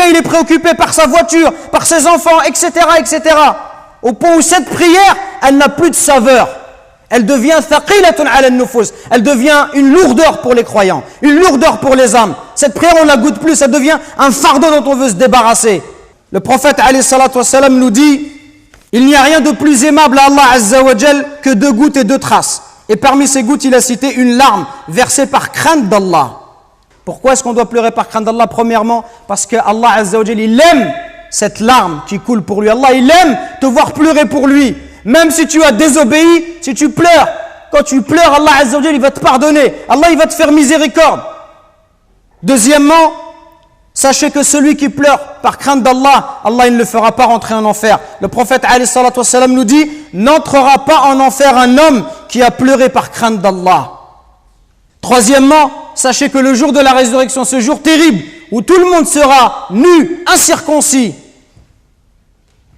Quelqu'un, il est préoccupé par sa voiture, par ses enfants, etc., etc. Au point où cette prière, elle n'a plus de saveur. Elle devient thaqilatun ala an-nufus. Elle devient une lourdeur pour les croyants, une lourdeur pour les âmes. Cette prière, on ne la goûte plus, ça devient un fardeau dont on veut se débarrasser. Le prophète alayhi salatu wassalam nous dit: il n'y a rien de plus aimable à Allah azza wa jal que 2 gouttes et 2 traces. Et parmi ces gouttes, il a cité une larme versée par crainte d'Allah. Pourquoi est-ce qu'on doit pleurer par crainte d'Allah? Premièrement, parce que Allah azza wa jal, il aime cette larme qui coule pour lui. Allah, il aime te voir pleurer pour lui. Même si tu as désobéi, si tu pleures, quand tu pleures, Allah azza wa jal, il va te pardonner. Allah, il va te faire miséricorde. Deuxièmement, sachez que celui qui pleure par crainte d'Allah, Allah il ne le fera pas rentrer en enfer. Le prophète alayhi salatu wassalam nous dit: n'entrera pas en enfer un homme qui a pleuré par crainte d'Allah. Troisièmement, sachez que le jour de la résurrection, ce jour terrible où tout le monde sera nu, incirconcis,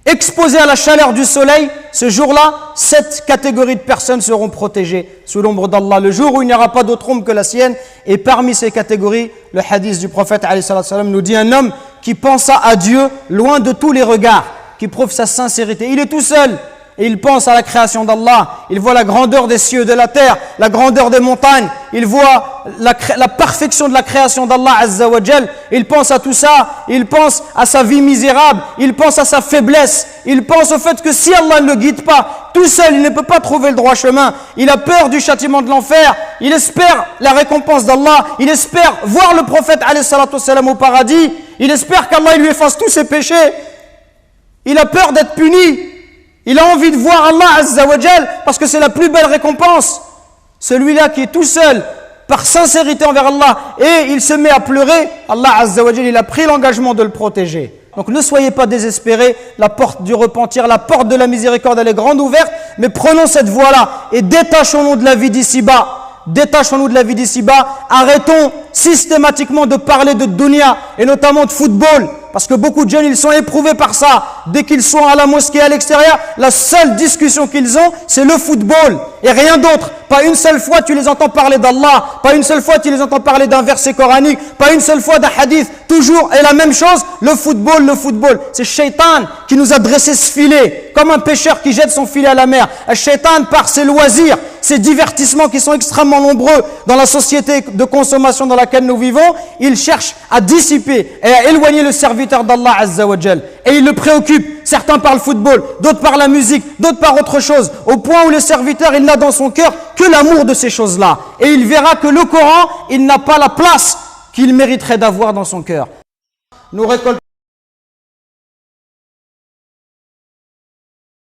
exposé à la chaleur du soleil, ce jour-là, 7 catégories de personnes seront protégées sous l'ombre d'Allah. Le jour où il n'y aura pas d'autre ombre que la sienne. Et parmi ces catégories, le hadith du prophète alayhi salam nous dit: un homme qui pensa à Dieu loin de tous les regards, qui prouve sa sincérité. Il est tout seul et il pense à la création d'Allah. Il voit la grandeur des cieux, de la terre, la grandeur des montagnes. Il voit la perfection de la création d'Allah azza wa jal. Il pense à tout ça. Il pense à sa vie misérable. Il pense à sa faiblesse. Il pense au fait que si Allah ne le guide pas, tout seul, il ne peut pas trouver le droit chemin. Il a peur du châtiment de l'enfer. Il espère la récompense d'Allah. Il espère voir le prophète alayhi salatu wassalam au paradis. Il espère qu'Allah lui efface tous ses péchés. Il a peur d'être puni. Il a envie de voir Allah azza wa jal parce que c'est la plus belle récompense. Celui-là qui est tout seul, par sincérité envers Allah, et il se met à pleurer, Allah azza wa jal, il a pris l'engagement de le protéger. Donc ne soyez pas désespérés, la porte du repentir, la porte de la miséricorde, elle est grande ouverte, mais prenons cette voie-là et détachons-nous de la vie d'ici-bas. Détachons-nous de la vie d'ici-bas, arrêtons systématiquement de parler de dunya et notamment de football. Parce que beaucoup de jeunes, ils sont éprouvés par ça. Dès qu'ils sont à la mosquée, à l'extérieur, la seule discussion qu'ils ont, c'est le football. Et rien d'autre. Pas une seule fois tu les entends parler d'Allah. Pas une seule fois tu les entends parler d'un verset coranique. Pas une seule fois d'un hadith. Toujours et la même chose, le football, le football. C'est Shaitan qui nous a dressé ce filet. Comme un pêcheur qui jette son filet à la mer. Shaitan, par ses loisirs, ses divertissements qui sont extrêmement nombreux dans la société de consommation dans laquelle nous vivons, il cherche à dissiper et à éloigner le serviteur d'Allah azza wa jal. Et il le préoccupe. Certains par le football, d'autres par la musique, d'autres par autre chose. Au point où le serviteur, il n'a dans son cœur que l'amour de ces choses-là. Et il verra que le Coran, il n'a pas la place qu'il mériterait d'avoir dans son cœur. Nous récoltons